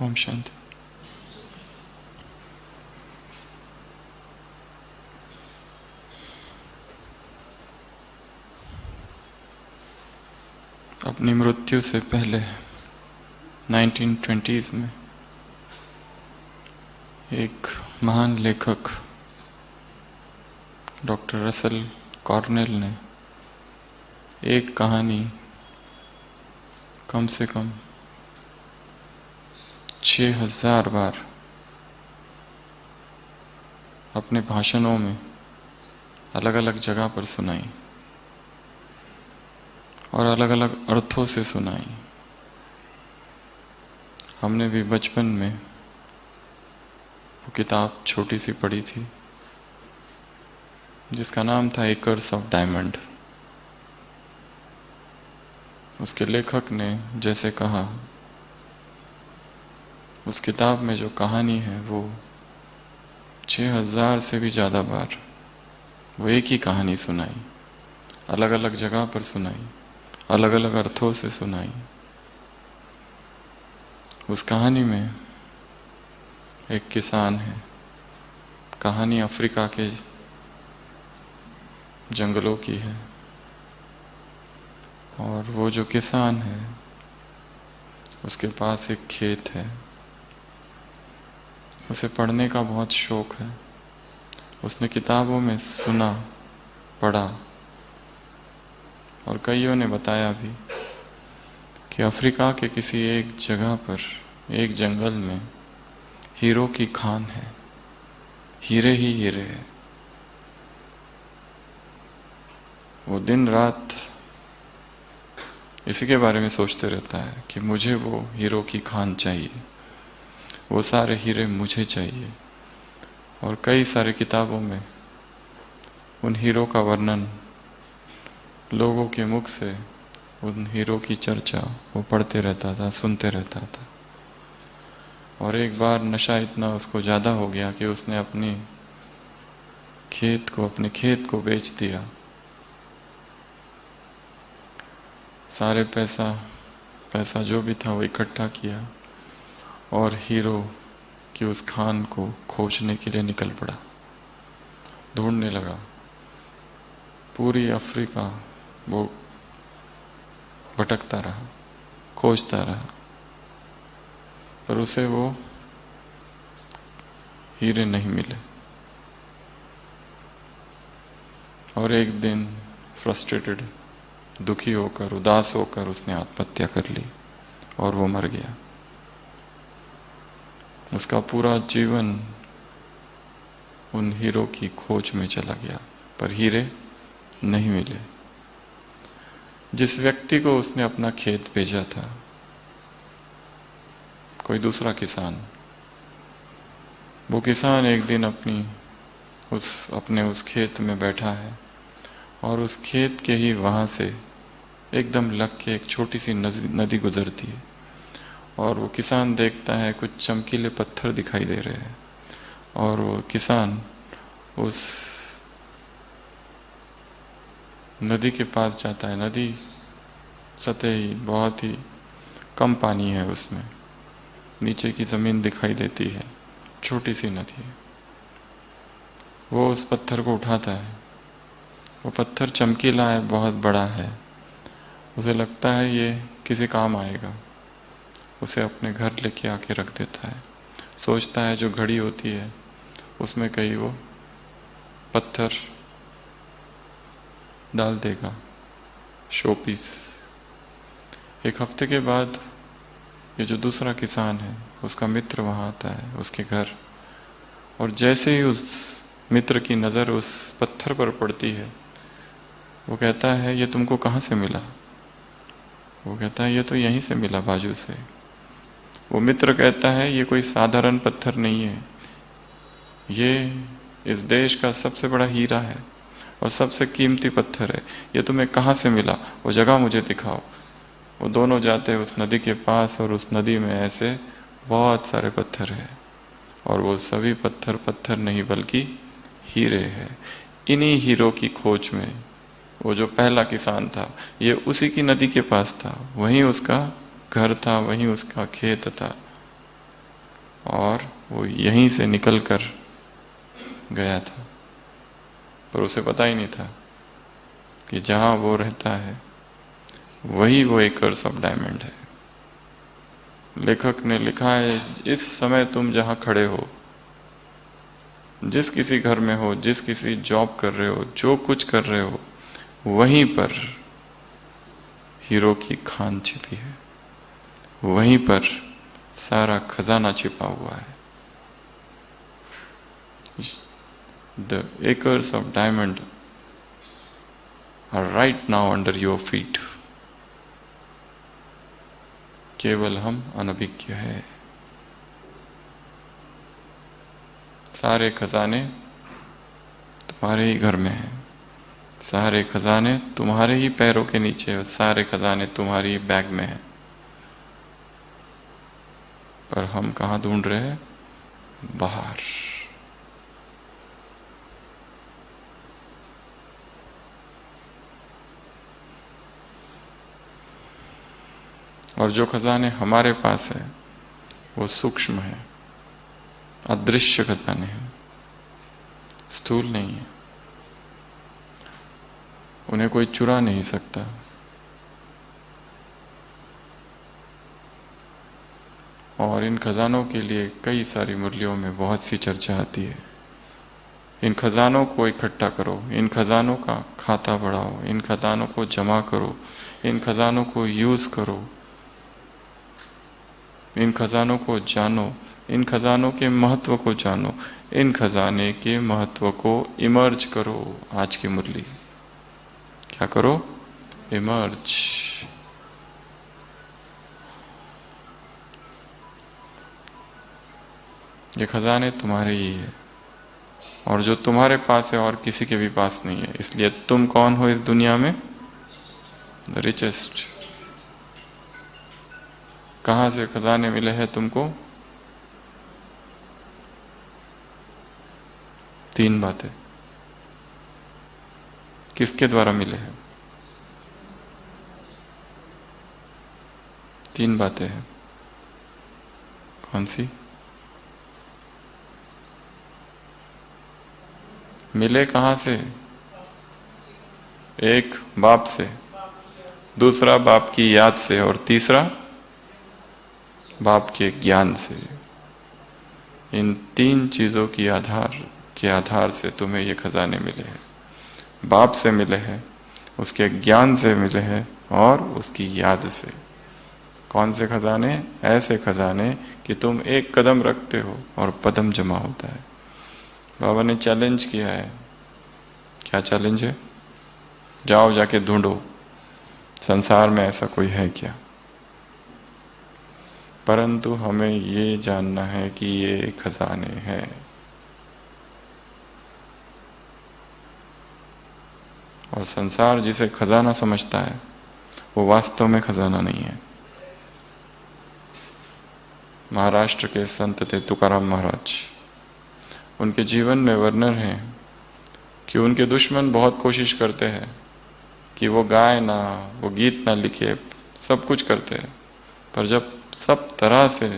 ओम शांति। अपनी मृत्यु से पहले 1920s में एक महान लेखक डॉक्टर रसल कॉर्नेल ने एक कहानी कम से कम 6000 बार अपने भाषणों में अलग अलग जगह पर सुनाई और अलग अलग अर्थों से सुनाई। हमने भी बचपन में वो किताब छोटी सी पढ़ी थी जिसका नाम था एकर्स ऑफ डायमंड। उसके लेखक ने जैसे कहा, उस किताब में जो कहानी है वो 6000 से भी ज़्यादा बार वो एक ही कहानी सुनाई, अलग अलग जगह पर सुनाई, अलग अलग अर्थों से सुनाई। उस कहानी में एक किसान है। कहानी अफ्रीका के जंगलों की है और वो जो किसान है उसके पास एक खेत है। उसे पढ़ने का बहुत शौक है। उसने किताबों में सुना, पढ़ा और कईयों ने बताया भी कि अफ्रीका के किसी एक जगह पर एक जंगल में हीरो की खान है, हीरे ही हीरे है। वो दिन रात इसी के बारे में सोचते रहता है कि मुझे वो हीरो की खान चाहिए, वो सारे हीरे मुझे चाहिए। और कई सारे किताबों में उन हीरो का वर्णन, लोगों के मुख से उन हीरो की चर्चा वो पढ़ते रहता था, सुनते रहता था। और एक बार नशा इतना उसको ज़्यादा हो गया कि उसने अपने खेत को बेच दिया। सारे पैसा जो भी था वो इकट्ठा किया और हीरो की उस खान को खोजने के लिए निकल पड़ा। ढूंढने लगा पूरी अफ्रीका, वो भटकता रहा, खोजता रहा, पर उसे वो हीरे नहीं मिले। और एक दिन फ्रस्ट्रेटेड, दुखी होकर, उदास होकर उसने आत्महत्या कर ली और वो मर गया। उसका पूरा जीवन उन हीरो की खोज में चला गया, पर हीरे नहीं मिले। जिस व्यक्ति को उसने अपना खेत भेजा था, कोई दूसरा किसान, वो किसान एक दिन अपने उस खेत में बैठा है और उस खेत के ही वहाँ से एकदम लग के एक छोटी सी नदी गुजरती है और वो किसान देखता है कुछ चमकीले पत्थर दिखाई दे रहे हैं और वो किसान उस नदी के पास जाता है। नदी सतही, बहुत ही कम पानी है उसमें, नीचे की ज़मीन दिखाई देती है, छोटी सी नदी है। वो उस पत्थर को उठाता है। वो पत्थर चमकीला है, बहुत बड़ा है। उसे लगता है ये किसी काम आएगा। उसे अपने घर लेके आके रख देता है। सोचता है जो घड़ी होती है उसमें कहीं वो पत्थर डाल देगा, शोपीस। एक हफ्ते के बाद ये जो दूसरा किसान है उसका मित्र वहाँ आता है उसके घर, और जैसे ही उस मित्र की नज़र उस पत्थर पर पड़ती है वो कहता है ये तुमको कहाँ से मिला? वो कहता है ये तो यहीं से मिला, बाजू से। वो मित्र कहता है ये कोई साधारण पत्थर नहीं है, ये इस देश का सबसे बड़ा हीरा है और सबसे कीमती पत्थर है। ये तुम्हें कहाँ से मिला? वो जगह मुझे दिखाओ। वो दोनों जाते हैं उस नदी के पास और उस नदी में ऐसे बहुत सारे पत्थर हैं और वो सभी पत्थर पत्थर नहीं बल्कि हीरे हैं। इन्हीं हीरो की खोज में वो जो पहला किसान था ये उसी की नदी के पास था, वहीं उसका घर था, वहीं उसका खेत था। और वो यहीं से निकल कर गया था, पर उसे पता ही नहीं था कि जहां वो रहता है वही वो एकर्स ऑफ डायमंड है। लेखक ने लिखा है, इस समय तुम जहां खड़े हो, जिस किसी घर में हो, जिस किसी जॉब कर रहे हो, जो कुछ कर रहे हो, वहीं पर हीरो की खान छिपी है, वहीं पर सारा खजाना छिपा हुआ है। The acres of diamond are right now under your feet. केवल हम अनभिज्ञ है। सारे खजाने तुम्हारे ही घर में हैं, सारे खजाने तुम्हारे ही पैरों के नीचे, सारे खजाने तुम्हारी बैग में हैं। पर हम कहाँ ढूंढ रहे हैं? बाहर। और जो खजाने हमारे पास है वो सूक्ष्म है, अदृश्य खजाने हैं, स्थूल नहीं है, उन्हें कोई चुरा नहीं सकता। और इन खजानों के लिए कई सारी मुरलियों में बहुत सी चर्चा आती है। इन खजानों को इकट्ठा करो, इन खजानों का खाता बढ़ाओ, इन खजानों को जमा करो, इन खजानों को यूज करो, इन खजानों को जानो, इन खजानों के महत्व को जानो, इन खजाने के महत्व को इमर्ज करो। आज की मुरली क्या करो? इमर्ज। ये खजाने तुम्हारे ही है, और जो तुम्हारे पास है और किसी के भी पास नहीं है। इसलिए तुम कौन हो इस दुनिया में? The richest. कहां से खजाने मिले हैं तुमको? तीन बातें। किसके द्वारा मिले हैं? तीन बातें हैं। कौन सी? मिले कहां से? एक बाप से, दूसरा बाप की याद से, और तीसरा बाप के ज्ञान से। इन तीन चीजों की आधार से तुम्हें ये खजाने मिले हैं। बाप से मिले हैं, उसके ज्ञान से मिले हैं, और उसकी याद से। कौन से खजाने? ऐसे खजाने कि तुम एक कदम रखते हो और पदम जमा होता है। बाबा ने चैलेंज किया है। क्या चैलेंज है? जाओ जाके ढूंढो संसार में ऐसा कोई है क्या। परंतु हमें ये जानना है कि ये खजाने हैं। और संसार जिसे खजाना समझता है वो वास्तव में खजाना नहीं है। महाराष्ट्र के संत थे तुकाराम महाराज। उनके जीवन में वर्णन है कि उनके दुश्मन बहुत कोशिश करते हैं कि वो गाए ना, वो गीत ना लिखे, सब कुछ करते हैं, पर जब सब तरह से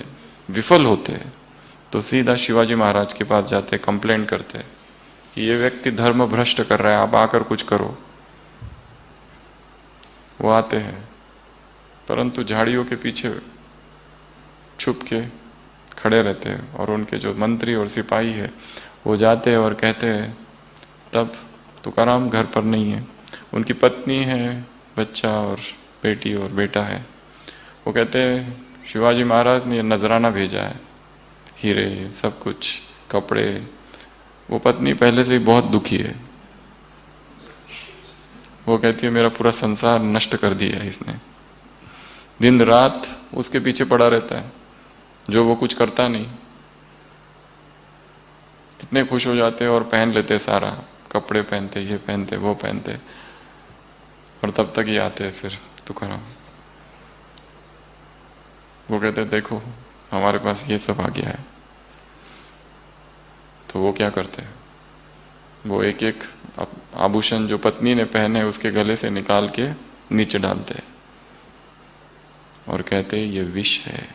विफल होते हैं तो सीधा शिवाजी महाराज के पास जाते, कंप्लेंट करते कि ये व्यक्ति धर्म भ्रष्ट कर रहा है, आप आकर कुछ करो। वो आते हैं, परंतु झाड़ियों के पीछे छुप के खड़े रहते हैं, और उनके जो मंत्री और सिपाही है वो जाते हैं और कहते हैं, तब तुकाराम घर पर नहीं है, उनकी पत्नी है, बच्चा और बेटी और बेटा है। वो कहते हैं शिवाजी महाराज ने नजराना भेजा है, हीरे, सब कुछ, कपड़े। वो पत्नी पहले से ही बहुत दुखी है। वो कहती है मेरा पूरा संसार नष्ट कर दिया है इसने। दिन रात उसके पीछे पड़ा रहता है, जो वो कुछ करता नहीं। इतने खुश हो जाते और पहन लेते, सारा कपड़े पहनते, ये पहनते, वो पहनते, और तब तक ही आते फिर तुकाराम। वो कहते देखो हमारे पास ये सब आ गया है। तो वो क्या करते हैं? वो एक एक आभूषण जो पत्नी ने पहने उसके गले से निकाल के नीचे डालते हैं और कहते ये विष है।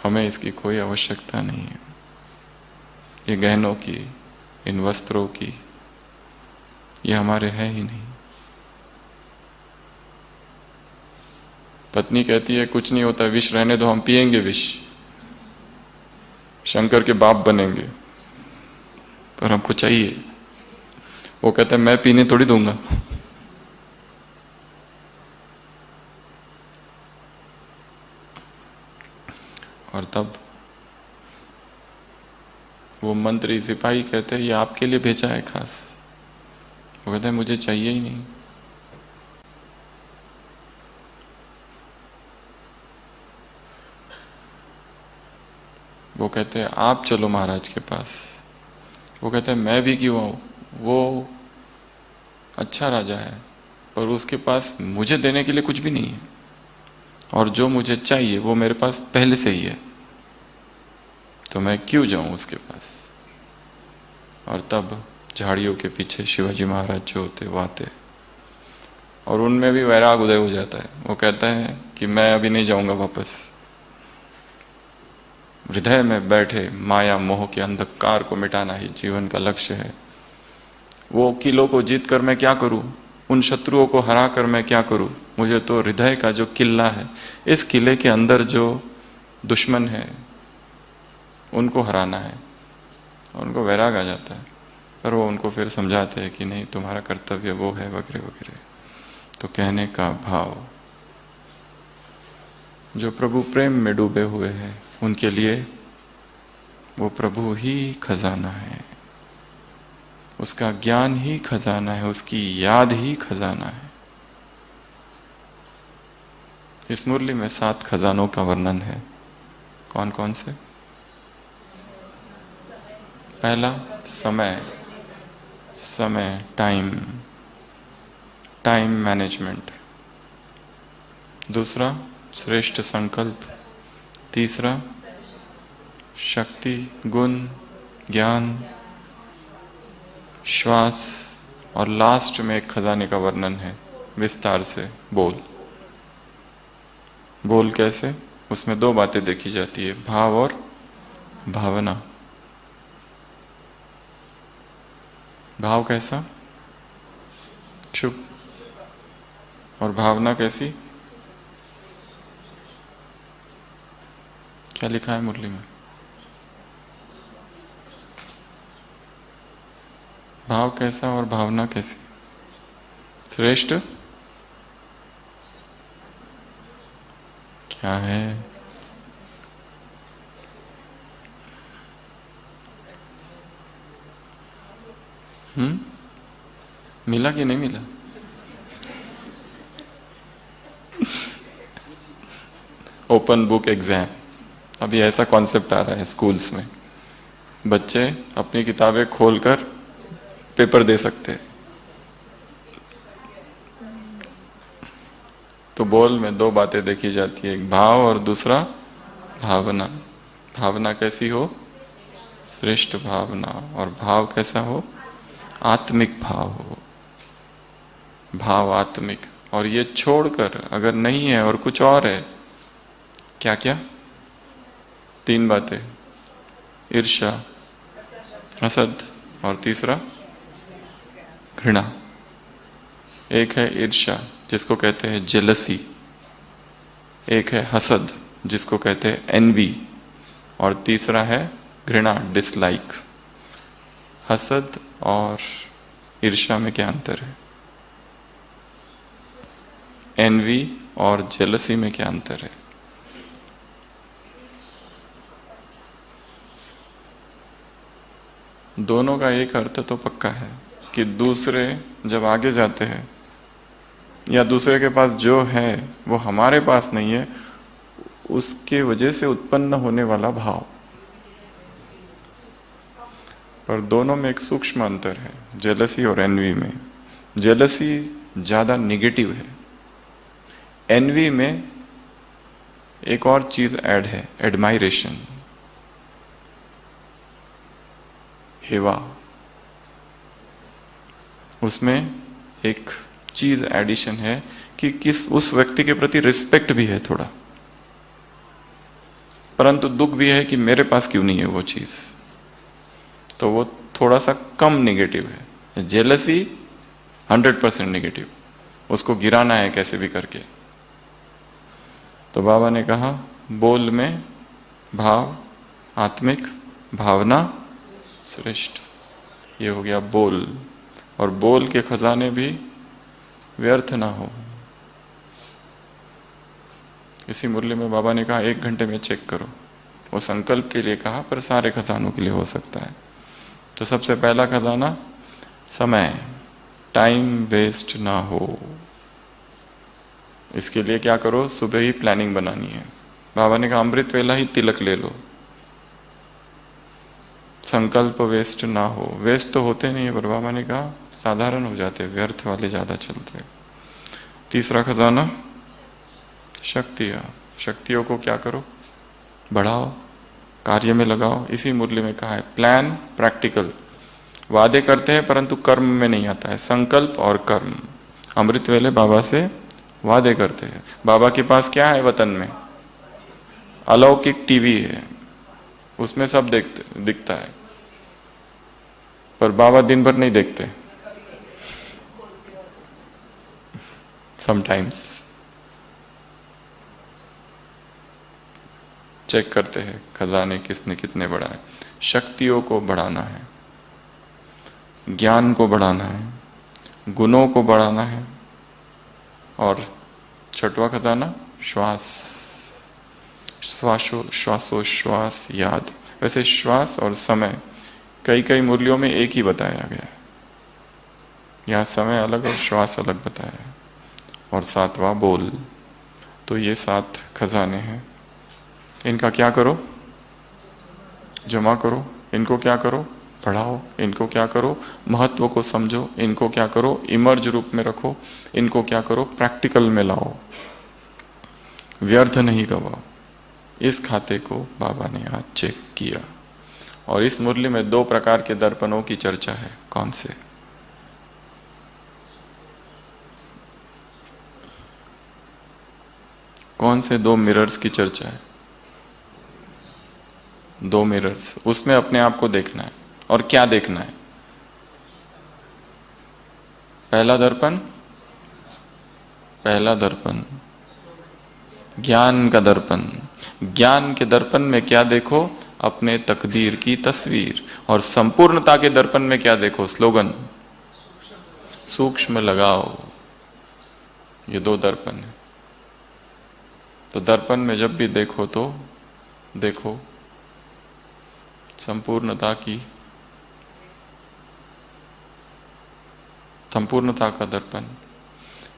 हमें इसकी कोई आवश्यकता नहीं है, ये गहनों की, इन वस्त्रों की, ये हमारे हैं ही नहीं। पत्नी कहती है कुछ नहीं होता, विष रहने दो, हम पिएंगे विष, शंकर के बाप बनेंगे, पर हमको चाहिए। वो कहता है मैं पीने थोड़ी दूंगा। और तब वो मंत्री सिपाही कहते हैं ये आपके लिए भेजा है खास। वो कहते हैं मुझे चाहिए ही नहीं। वो कहते हैं आप चलो महाराज के पास। वो कहते हैं मैं भी क्यों आऊं, वो अच्छा राजा है पर उसके पास मुझे देने के लिए कुछ भी नहीं है, और जो मुझे चाहिए वो मेरे पास पहले से ही है, तो मैं क्यों जाऊं उसके पास। और तब झाड़ियों के पीछे शिवाजी महाराज जो होते वो आते, और उनमें भी वैराग उदय हो जाता है। वो कहता है कि मैं अभी नहीं जाऊंगा वापस। हृदय में बैठे माया मोह के अंधकार को मिटाना ही जीवन का लक्ष्य है। वो किलों को जीत कर मैं क्या करूं, उन शत्रुओं को हरा कर मैं क्या करूं, मुझे तो हृदय का जो किला है, इस किले के अंदर जो दुश्मन है उनको हराना है। उनको वैराग आ जाता है, पर वो उनको फिर समझाते हैं कि नहीं तुम्हारा कर्तव्य वो है, वगैरह वगैरह। तो कहने का भाव, जो प्रभु प्रेम में डूबे हुए हैं उनके लिए वो प्रभु ही खजाना है, उसका ज्ञान ही खजाना है, उसकी याद ही खजाना है। इस मुरली में 7 खजानों का वर्णन है। कौन कौन से? पहला समय, समय टाइम, टाइम मैनेजमेंट। दूसरा श्रेष्ठ संकल्प। तीसरा शक्ति, गुण, ज्ञान, श्वास, और लास्ट में एक खजाने का वर्णन है विस्तार से, बोल। बोल कैसे? उसमें 2 बातें देखी जाती है, भाव और भावना। भाव कैसा? शुभ। और भावना कैसी? क्या लिखा है मुरली में? भाव कैसा और भावना कैसी? श्रेष्ठ क्या है? मिला कि नहीं मिला? ओपन बुक एग्जाम, अभी ऐसा कॉन्सेप्ट आ रहा है स्कूल्स में। बच्चे अपनी किताबें खोलकर पेपर दे सकते हैं। तो बोल में 2 बातें देखी जाती है, एक भाव और दूसरा भावना। भावना कैसी हो? श्रेष्ठ भावना। और भाव कैसा हो? आत्मिक भाव हो। भाव आत्मिक। और ये छोड़कर अगर नहीं है और कुछ और है, क्या क्या? 3 बातें, ईर्ष्या, हसद, और तीसरा घृणा। एक है ईर्ष्या जिसको कहते हैं जेलसी, एक है हसद जिसको कहते हैं एनवी, और तीसरा है घृणा, डिसलाइक। हसद और ईर्ष्या में क्या अंतर है? एनवी और जेलसी में क्या अंतर है? दोनों का एक अर्थ तो पक्का है कि दूसरे जब आगे जाते हैं या दूसरे के पास जो है वो हमारे पास नहीं है, उसके वजह से उत्पन्न होने वाला भाव। पर दोनों में एक सूक्ष्म अंतर है, जेलसी और एनवी में। जेलसी ज्यादा निगेटिव है, एनवी में एक और चीज ऐड है, एडमायरेशन, हेवा। उसमें एक चीज एडिशन है कि किस उस व्यक्ति के प्रति रिस्पेक्ट भी है थोड़ा। परंतु दुख भी है कि मेरे पास क्यों नहीं है वो चीज। तो वो थोड़ा सा कम निगेटिव है। जेलसी 100% निगेटिव, उसको गिराना है कैसे भी करके। तो बाबा ने कहा बोल में भाव, आत्मिक भावना श्रेष्ठ। ये हो गया बोल। और बोल के खजाने भी व्यर्थ ना हो। इसी मुरली में बाबा ने कहा 1 घंटे में चेक करो। वो संकल्प के लिए कहा, पर सारे खजानों के लिए हो सकता है। तो सबसे पहला खजाना समय, टाइम वेस्ट ना हो। इसके लिए क्या करो, सुबह ही प्लानिंग बनानी है। बाबा ने कहा अमृत वेला ही तिलक ले लो। संकल्प वेस्ट ना हो। वेस्ट तो होते नहीं है, पर बाबा ने कहा साधारण हो जाते, व्यर्थ वाले ज्यादा चलते। तीसरा खजाना शक्तियां। शक्तियों को क्या करो, बढ़ाओ, कार्य में लगाओ। इसी मुरली में कहा है प्लान प्रैक्टिकल। वादे करते हैं परंतु कर्म में नहीं आता है। संकल्प और कर्म। अमृत वेले बाबा से वादे करते हैं। बाबा के पास क्या है वतन में, अलौकिक टीवी है, उसमें सब दिखता है, पर बाबा दिन भर नहीं देखते। समटाइम्स चेक करते हैं खजाने किसने कितने बढ़ाए। शक्तियों को बढ़ाना है, ज्ञान को बढ़ाना है, गुणों को बढ़ाना है। और छठवां खजाना श्वास, श्वासोश्वास याद। वैसे श्वास और समय कई कई मुरलियों में एक ही बताया गया है। यहाँ समय अलग और श्वास अलग बताया है। और सातवां बोल। तो ये 7 खजाने हैं। इनका क्या करो, जमा करो। इनको क्या करो, बढ़ाओ। इनको क्या करो, महत्व को समझो। इनको क्या करो, इमर्ज रूप में रखो। इनको क्या करो, प्रैक्टिकल में लाओ। व्यर्थ नहीं गवाओ। इस खाते को बाबा ने आज चेक किया। और इस मुरली में 2 प्रकार के दर्पणों की चर्चा है। कौन से? कौन से 2 मिरर्स की चर्चा है? 2 मिरर्स। उसमें अपने आप को देखना है। और क्या देखना है? पहला दर्पण ज्ञान का दर्पण। ज्ञान के दर्पण में क्या देखो, अपने तकदीर की तस्वीर। और संपूर्णता के दर्पण में क्या देखो, स्लोगन सूक्ष्म लगाओ। ये 2 दर्पण है। तो दर्पण में जब भी देखो तो देखो संपूर्णता का दर्पण।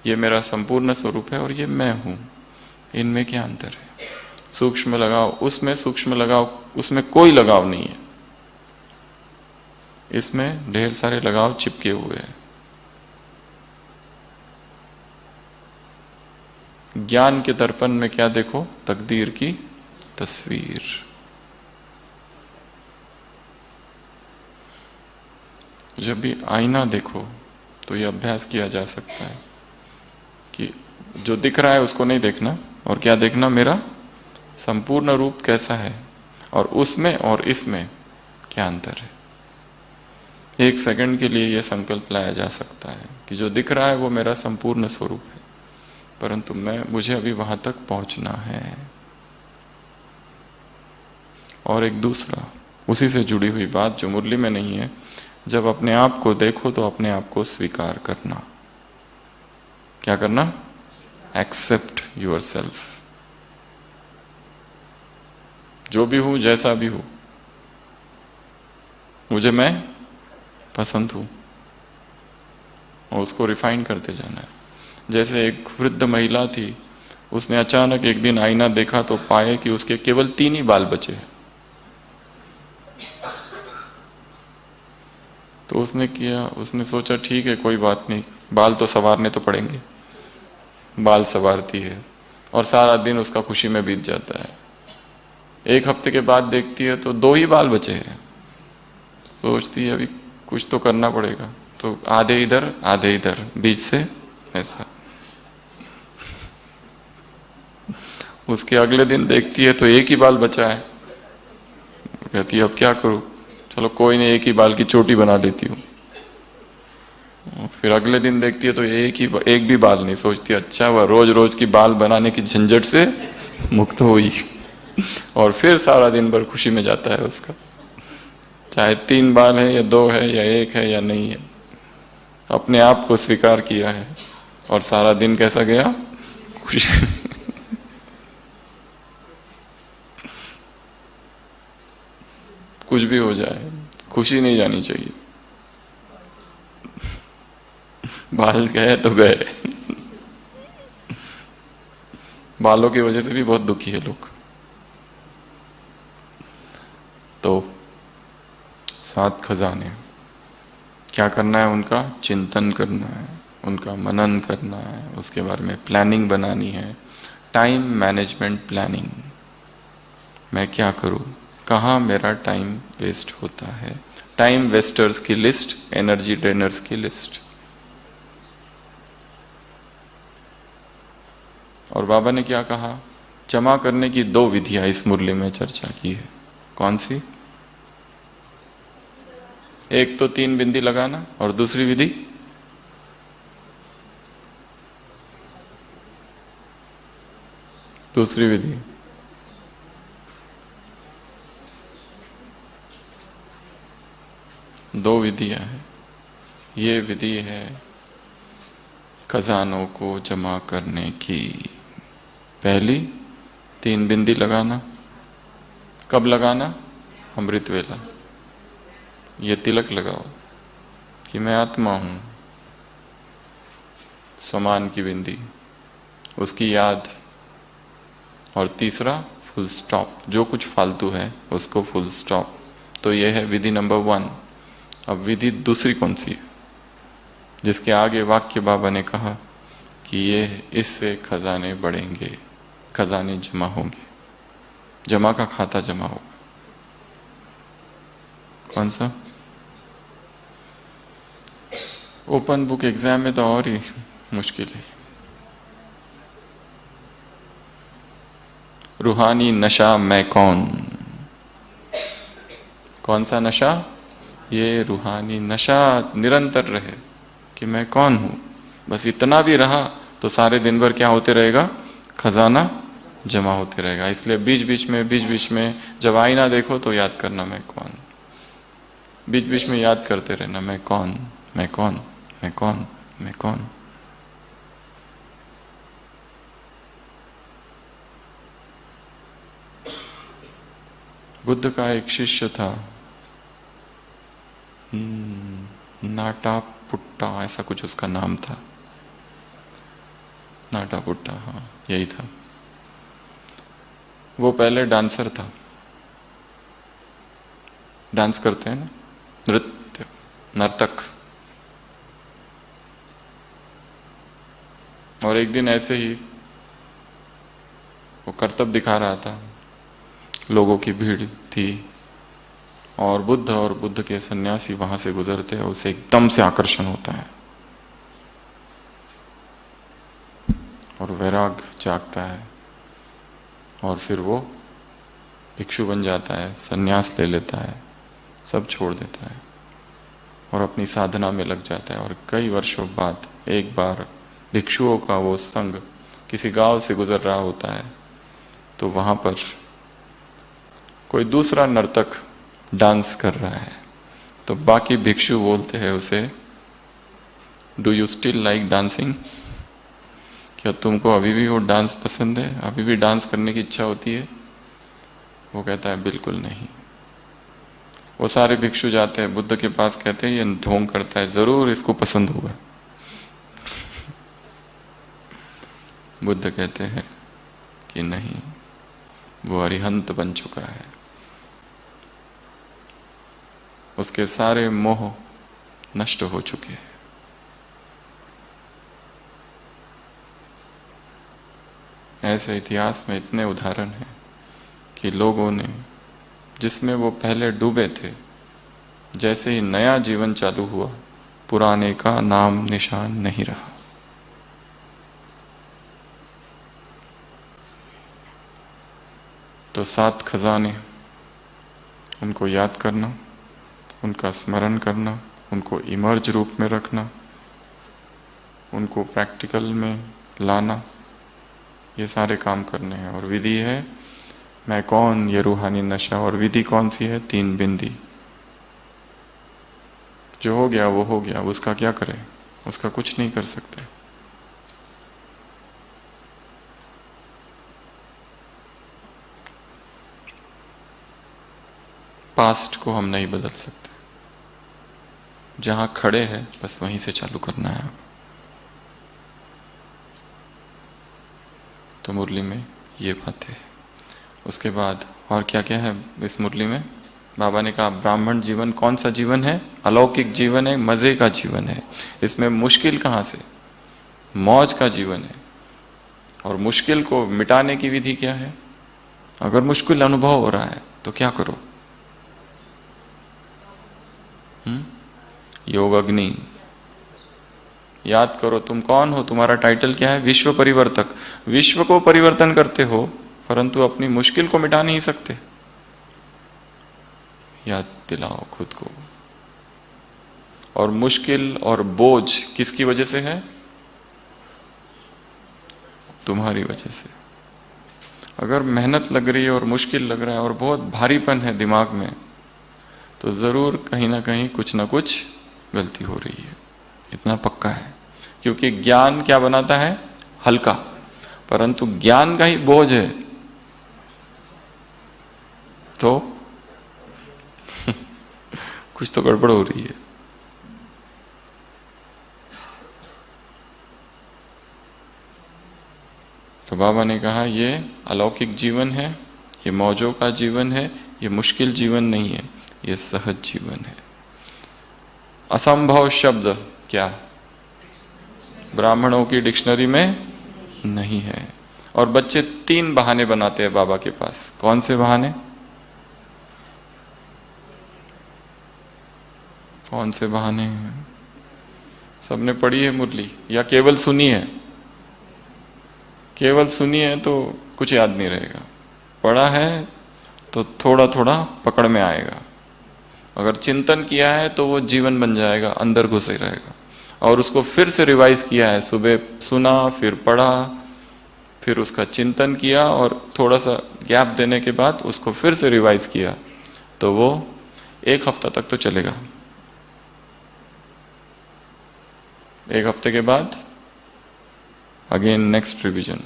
ये मेरा संपूर्ण स्वरूप है और ये मैं हूं। इनमें क्या अंतर है? सूक्ष्म लगाओ, उसमें सूक्ष्म लगाओ, उसमें कोई लगाव नहीं है। इसमें ढेर सारे लगाव चिपके हुए हैं। ज्ञान के दर्पण में क्या देखो, तकदीर की तस्वीर। जब भी आईना देखो तो यह अभ्यास किया जा सकता है कि जो दिख रहा है उसको नहीं देखना, और क्या देखना, मेरा संपूर्ण रूप कैसा है और उसमें और इसमें क्या अंतर है। 1 सेकंड के लिए यह संकल्प लाया जा सकता है कि जो दिख रहा है वो मेरा संपूर्ण स्वरूप है, परंतु मुझे अभी वहां तक पहुंचना है। और एक दूसरा उसी से जुड़ी हुई बात जो मुरली में नहीं है, जब अपने आप को देखो तो अपने आप को स्वीकार करना। क्या करना? Accept yourself. जो भी हूं, जैसा भी हूं, मुझे मैं पसंद हूं, और उसको रिफाइन करते जाना है। जैसे एक वृद्ध महिला थी, उसने अचानक एक दिन आईना देखा तो पाए कि उसके केवल 3 ही बाल बचे हैं। तो उसने सोचा ठीक है, कोई बात नहीं, बाल तो संवारने तो पड़ेंगे। बाल संवारती है और सारा दिन उसका खुशी में बीत जाता है। 1 हफ्ते के बाद देखती है तो 2 ही बाल बचे हैं। सोचती है अभी कुछ तो करना पड़ेगा, तो आधे इधर बीच से ऐसा। उसके अगले दिन देखती है तो एक ही बाल बचा है। कहती है अब क्या करूं, चलो कोई नहीं, एक ही बाल की चोटी बना लेती हूँ। फिर अगले दिन देखती है तो एक भी बाल नहीं, सोचती है अच्छा हुआ रोज रोज की बाल बनाने की झंझट से मुक्त हुई। और फिर सारा दिन भर खुशी में जाता है उसका, चाहे 3 बाल है या 2 है या 1 है या नहीं है, अपने आप को स्वीकार किया है। और सारा दिन कैसा गया, खुशी। कुछ भी हो जाए खुशी नहीं जानी चाहिए। बाल गए तो गए। बालों की वजह से भी बहुत दुखी है लोग। तो 7 खजाने, क्या करना है, उनका चिंतन करना है, उनका मनन करना है, उसके बारे में प्लानिंग बनानी है। टाइम मैनेजमेंट प्लानिंग, मैं क्या करूं, कहाँ मेरा टाइम वेस्ट होता है। टाइम वेस्टर्स की लिस्ट, एनर्जी ड्रेनर्स की लिस्ट। और बाबा ने क्या कहा, जमा करने की 2 विधियां इस मुरली में चर्चा की है। कौन सी? एक तो 3 बिंदी लगाना, और दूसरी विधि दूसरी विधि दो विधियां हैं। ये विधि है खजानों को जमा करने की। पहली, 3 बिंदी लगाना। कब लगाना? अमृत वेला। ये तिलक लगाओ कि मैं आत्मा हूं, समान की बिंदी, उसकी याद। और तीसरा, फुल स्टॉप, जो कुछ फालतू है उसको फुल स्टॉप। तो यह है विधि नंबर 1। अब विधि दूसरी कौन सी है, जिसके आगे वाक्य बाबा ने कहा कि ये इससे खजाने बढ़ेंगे, खजाने जमा होंगे, जमा का खाता जमा होगा। कौन सा? ओपन बुक एग्जाम में तो और ही मुश्किल है। रूहानी नशा मैं कौन। कौन सा नशा? ये रूहानी नशा निरंतर रहे कि मैं कौन हूं। बस इतना भी रहा तो सारे दिन भर क्या होते रहेगा, खजाना जमा होते रहेगा। इसलिए बीच बीच में जब आईना देखो तो याद करना मैं कौन। बीच बीच में याद करते रहना मैं कौन, मैं कौन, मैं कौन, मैं कौन। बुद्ध का एक शिष्य था, नाटा पुट्टा, ऐसा कुछ उसका नाम था। नाटा पुट्टा, हाँ यही था। वो पहले डांसर था, डांस करते हैं ना, नृत्य, नर्तक। और एक दिन ऐसे ही वो करतब दिखा रहा था, लोगों की भीड़ थी, और बुद्ध के सन्यासी वहां से गुजरते हैं, उसे एकदम से आकर्षण होता है और वैराग जागता है, और फिर वो भिक्षु बन जाता है, सन्यास ले लेता है, सब छोड़ देता है और अपनी साधना में लग जाता है। और कई वर्षों बाद एक बार भिक्षुओं का वो संग किसी गांव से गुजर रहा होता है, तो वहां पर कोई दूसरा नर्तक डांस कर रहा है। तो बाकी भिक्षु बोलते हैं उसे, do you still like dancing, क्या तुमको अभी भी वो डांस पसंद है, अभी भी डांस करने की इच्छा होती है? वो कहता है बिल्कुल नहीं। वो सारे भिक्षु जाते हैं बुद्ध के पास, कहते हैं ये ढोंग करता है, जरूर इसको पसंद होगा। बुद्ध कहते हैं कि नहीं, वो अरिहंत बन चुका है, उसके सारे मोह नष्ट हो चुके हैं। ऐसे इतिहास में इतने उदाहरण हैं कि लोगों ने, जिसमें वो पहले डूबे थे, जैसे ही नया जीवन चालू हुआ, पुराने का नाम निशान नहीं रहा। तो 7 खजाने, उनको याद करना, उनका स्मरण करना, उनको इमर्ज रूप में रखना, उनको प्रैक्टिकल में लाना, ये सारे काम करने हैं। और विधि है मैं कौन, ये रूहानी नशा। और विधि कौन सी है? 3 बिंदी। जो हो गया वो हो गया, उसका क्या करें? उसका कुछ नहीं कर सकते। पास्ट को हम नहीं बदल सकते, जहां खड़े हैं बस वहीं से चालू करना है। तो मुरली में ये बातें हैं। उसके बाद और क्या क्या है इस मुरली में? बाबा ने कहा ब्राह्मण जीवन कौन सा जीवन है? अलौकिक जीवन है, मजे का जीवन है। इसमें मुश्किल कहाँ से? मौज का जीवन है। और मुश्किल को मिटाने की विधि क्या है? अगर मुश्किल अनुभव हो रहा है तो क्या करो? योग अग्नि याद करो। तुम कौन हो? तुम्हारा टाइटल क्या है? विश्व परिवर्तक। विश्व को परिवर्तन करते हो, परंतु अपनी मुश्किल को मिटा नहीं सकते। याद दिलाओ खुद को। और मुश्किल और बोझ किसकी वजह से है? तुम्हारी वजह से। अगर मेहनत लग रही है और मुश्किल लग रहा है और बहुत भारीपन है दिमाग में, तो जरूर कहीं ना कहीं कुछ ना कुछ गलती हो रही है, इतना पक्का है। क्योंकि ज्ञान क्या बनाता है? हल्का। परंतु ज्ञान का ही बोझ है तो कुछ तो गड़बड़ हो रही है। तो बाबा ने कहा ये अलौकिक जीवन है, ये मौजों का जीवन है, ये मुश्किल जीवन नहीं है, ये सहज जीवन है। असंभव शब्द क्या ब्राह्मणों की डिक्शनरी में नहीं है। और बच्चे 3 बहाने बनाते हैं बाबा के पास। कौन से बहाने? कौन से बहाने? सबने पढ़ी है मुरली या केवल सुनी है? केवल सुनी है तो कुछ याद नहीं रहेगा, पढ़ा है तो थोड़ा थोड़ा पकड़ में आएगा। अगर चिंतन किया है तो वो जीवन बन जाएगा, अंदर घुसे रहेगा। और उसको फिर से रिवाइज किया है, सुबह सुना, फिर पढ़ा, फिर उसका चिंतन किया और थोड़ा सा गैप देने के बाद उसको फिर से रिवाइज किया, तो वो 1 हफ्ता तक तो चलेगा। 1 हफ्ते के बाद again next revision.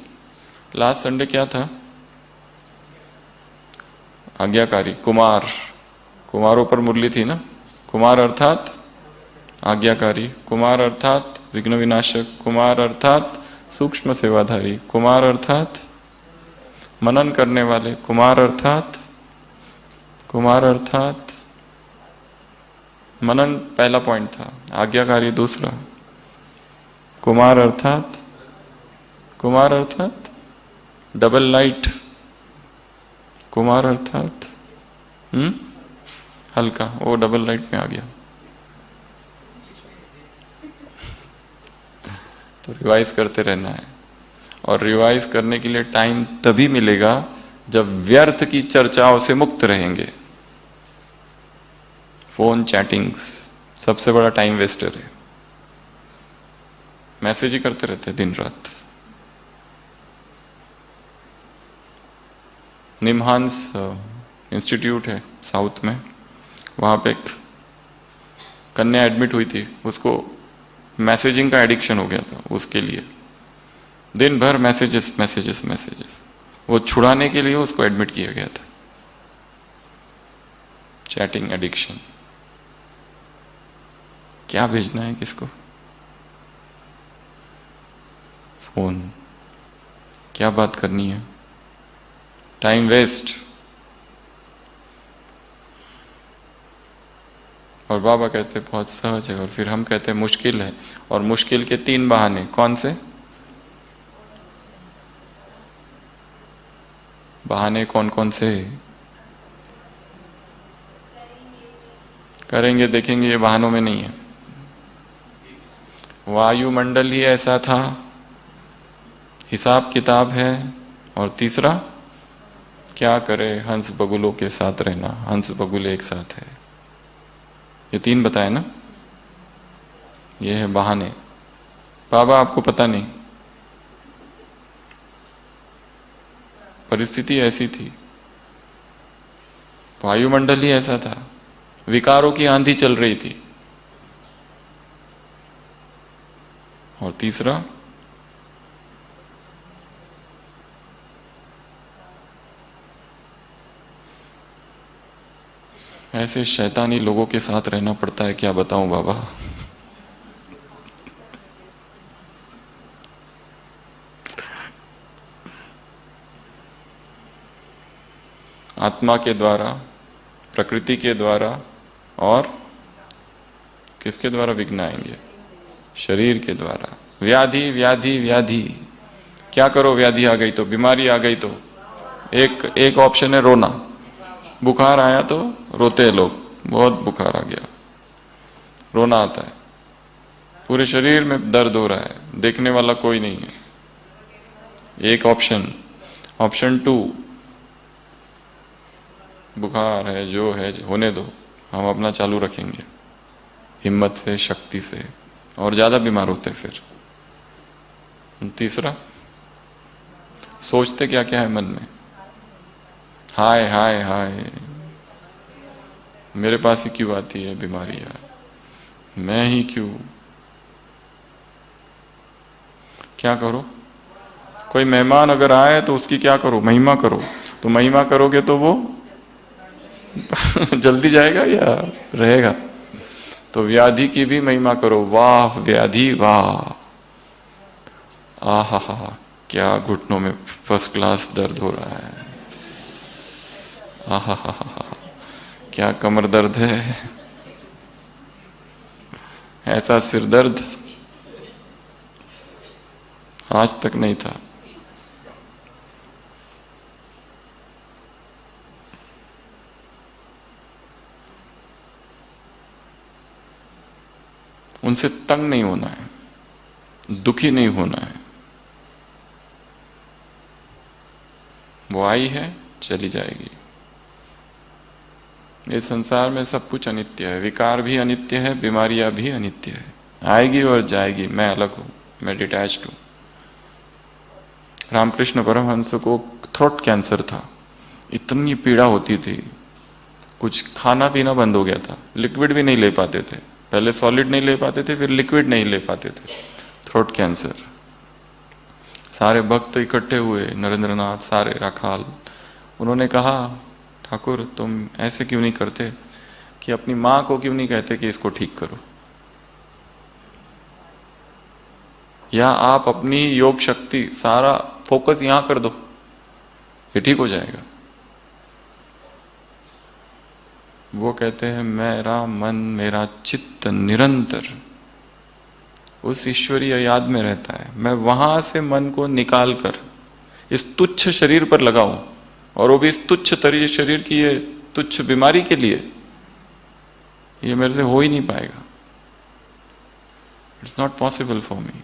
Last Sunday क्या था? आज्ञाकारी कुमार। कुमारों पर मुरली थी ना। कुमार अर्थात आज्ञाकारी, कुमार अर्थात विघ्न विनाशक, कुमार अर्थात सूक्ष्म सेवाधारी, कुमार अर्थात मनन करने वाले, कुमार अर्थात मनन पहला पॉइंट था, आज्ञाकारी दूसरा। कुमार अर्थात डबल लाइट। कुमार अर्थात हल्का, वो डबल लाइट में आ गया। तो रिवाइज करते रहना है। और रिवाइज करने के लिए टाइम तभी मिलेगा जब व्यर्थ की चर्चाओं से मुक्त रहेंगे। फोन चैटिंग्स सबसे बड़ा टाइम वेस्टर है। मैसेज ही करते रहते दिन रात। निमहांस इंस्टीट्यूट है साउथ में, वहां पे एक कन्या एडमिट हुई थी, उसको मैसेजिंग का एडिक्शन हो गया था। उसके लिए दिन भर मैसेजेस, वो छुड़ाने के लिए उसको एडमिट किया गया था। Chatting addiction. क्या भेजना है किसको? फोन। क्या बात करनी है? Time waste. और बाबा कहते बहुत सहज है, और फिर हम कहते हैं मुश्किल है। और मुश्किल के 3 बहाने कौन से? बहाने कौन कौन से? करेंगे देखेंगे, ये बहानों में नहीं है। वायुमंडल ही ऐसा था, हिसाब किताब है, और तीसरा क्या करे, हंस बगुलों के साथ रहना, हंस बगुल एक साथ है। ये 3 बताए ना, ये है बहाने। बाबा आपको पता नहीं, परिस्थिति ऐसी थी, वायुमंडल ही ऐसा था, विकारों की आंधी चल रही थी। और तीसरा, ऐसे शैतानी लोगों के साथ रहना पड़ता है, क्या बताऊं बाबा। आत्मा के द्वारा, प्रकृति के द्वारा, और किसके द्वारा विघ्न आएंगे? शरीर के द्वारा। व्याधि व्याधि व्याधि, क्या करो, व्याधि आ गई तो, बीमारी आ गई तो एक ऑप्शन है रोना। बुखार आया तो रोते हैं लोग, बहुत बुखार आ गया, रोना आता है, पूरे शरीर में दर्द हो रहा है, देखने वाला कोई नहीं है। एक ऑप्शन। ऑप्शन 2, बुखार है, जो है होने दो, हम अपना चालू रखेंगे हिम्मत से, शक्ति से, और ज्यादा बीमार होते फिर। तीसरा, सोचते क्या क्या है मन में, हाय हाय हाय, मेरे पास ही क्यों आती है बीमारी यार, मैं ही क्यों। क्या करो? कोई मेहमान अगर आए तो उसकी क्या करो? महिमा करो। तो महिमा करोगे तो वो जल्दी जाएगा या रहेगा? तो व्याधि की भी महिमा करो, वाह व्याधि वाह, आहा हा, क्या घुटनों में फर्स्ट क्लास दर्द हो रहा है, आहा हा हा, क्या कमर दर्द है, ऐसा सिर दर्द आज तक नहीं था। उनसे तंग नहीं होना है, दुखी नहीं होना है। वो आई है, चली जाएगी। ये संसार में सब कुछ अनित्य है, विकार भी अनित्य है, बीमारियां भी अनित्य है, आएगी और जाएगी। मैं अलग हूं, मैं डिटैच्ड हूं। रामकृष्ण परमहंस को थ्रोट कैंसर था, इतनी पीड़ा होती थी, कुछ खाना पीना बंद हो गया था, लिक्विड भी नहीं ले पाते थे। पहले सॉलिड नहीं ले पाते थे, फिर लिक्विड नहीं ले पाते थे, थ्रोट कैंसर। सारे भक्त इकट्ठे हुए, नरेंद्रनाथ, सारे राखाल। उन्होंने कहा, ठाकुर तुम ऐसे क्यों नहीं करते कि अपनी माँ को क्यों नहीं कहते कि इसको ठीक करो, या आप अपनी योग शक्ति सारा फोकस यहां कर दो, ये ठीक हो जाएगा। वो कहते हैं मेरा मन, मेरा चित्त निरंतर उस ईश्वरीय याद में रहता है, मैं वहां से मन को निकाल कर इस तुच्छ शरीर पर लगाऊं, और वो भी इस तुच्छ शरीर की ये तुच्छ बीमारी के लिए, ये मेरे से हो ही नहीं पाएगा। It's not possible for me.